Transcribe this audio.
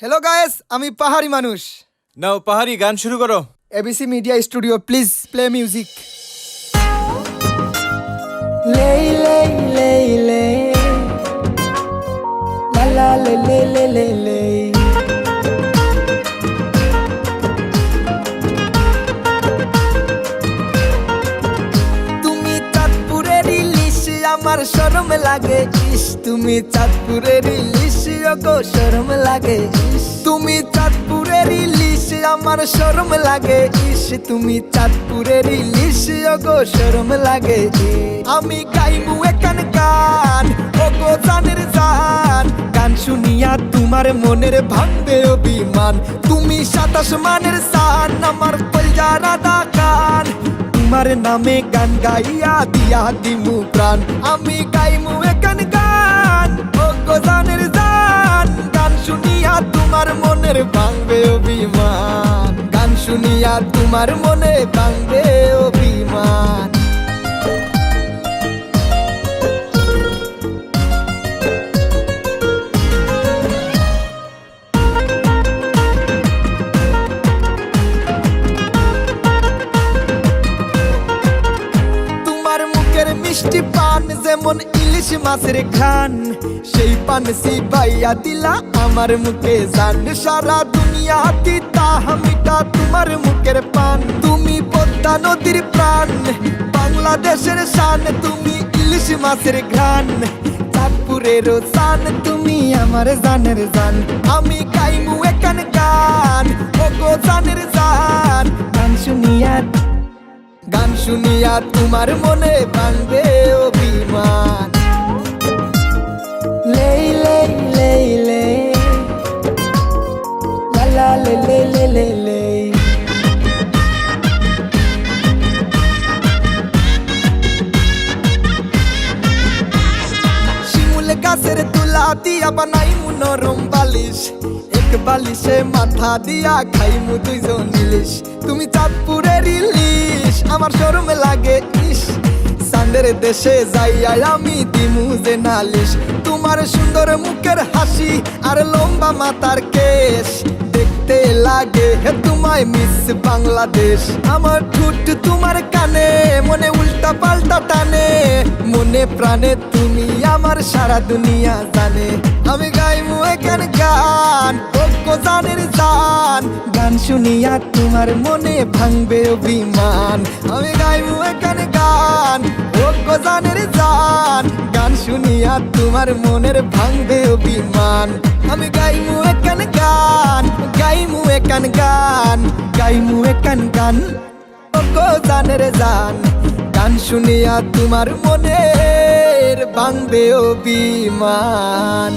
Hello guys, আমি পাহাড়ি মানুষ। নাও পাহাড়ি গান শুরু করো। ABC media studio, please play music. লেই লেই লেই লে লা লা লে লে লে লে লে। তুমি চাঁদপুরের ইলিশ, আমার শরম লাগে ইস। তুমি চাঁদপুরের ইলিশ, গো শরম লাগে ইস। তুমি চাঁদপুরের ইলিশ, আমার শরম লাগে ইস। তুমি চাঁদপুরের ইলিশ, গো শরম লাগে। আমি গাইবো এখান গান, ও গো জানের জান। গান শুনিয়া তোমার মনের ভাঙবে অভিমান। তুমি 27 মানের সান, আমার কলজার আদা কান। তোমার নামে গান গাইয়া দিয়া দিমু প্রাণ। আমি গাইমু এখান গান, ও গো জানের জান। গান শুনিয়া তোমার মনের ভাঙবে অভিমান। গান শুনিয়া তোমার মনে ভাঙবে অভিমান। মিষ্টি পান যেমন ইলিশ মাছের খান, সেই পান সিবাইয়া দিলা আমার মুখে জান। সারা দুনিয়া দিতা মিটা তোমার মুখের পান। তুমি পদ্মা নদীর প্রাণ, বাংলাদেশের শান। তুমি ইলিশ মাছের ঘ্রাণ, চাঁদপুরের শান। তুমি আমার জানের জান। আমি গাইমু এখান গান, ও গো জানের জান। গান শুনিয়া তোমার মনে ভাঙবে অভিমান। লেই লেই লেই লে লা লা লে লে লে লে লে। শিমুল গাছের তুলা দিয়া বানাইমু নরম বালিশ। এক বালিশে মাথা দিয়া খাইমু দুইজন ইলিশ। তুমি চাঁদপুরের ইলিশ, আমার শরম লাগে ইস। চাঁদের দেশে যাইয়া আমি দিমু যে নালিশ। তোমার সুন্দর মুখের হাসি আর লম্বা মাথার কেশ দেখতে লাগে তোমায় মিস বাংলাদেশ। আমার ঠোঁট তোমার কানে, মনে উল্টা পাল্টা টানে। মনে প্রাণে তুমি আমার সারা দুনিয়া জানে। আমি গাইমু এখান গান, ও গো জানের জান। গান শুনিয়া তোমার মনে ভাঙবে অভিমান। আমি গাইমু এখান গান, ও গো জানের জান। গান শুনিয়া তোমার মনের ভাঙবে অভিমান। আমি গাইমু এখান গান, গাইমু এখান গান, গাইমু এখান গান, ও গো জানের জান। গান শুনিয়া তোমার মনের ভাঙবে অভিমান।